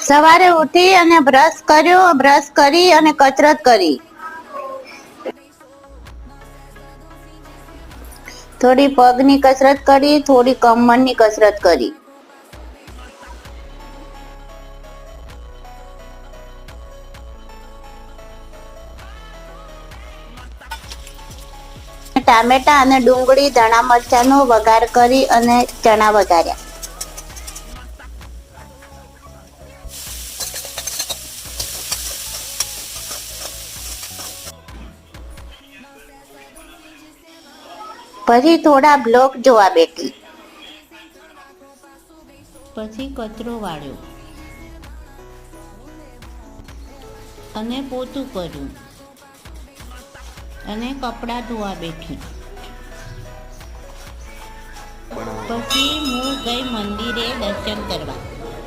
સવારે ઉઠી અને બ્રશ કર્યો, બ્રશ કરી અને કસરત કરી. થોડી પગની કસરત કરી, થોડી કમરની કસરત કરી. ટામેટા અને ડુંગળી, ધાણા મરચાંનો વઘાર કરી અને ચણા વઘાર્યા. પછી થોડા બ્લોગ જોવા બેઠી. પછી કચરો વાળ્યો અને પોતું કર્યું અને કપડાં ધોવા બેઠી. પછી હું ગઈ મંદિરે દર્શન કરવા.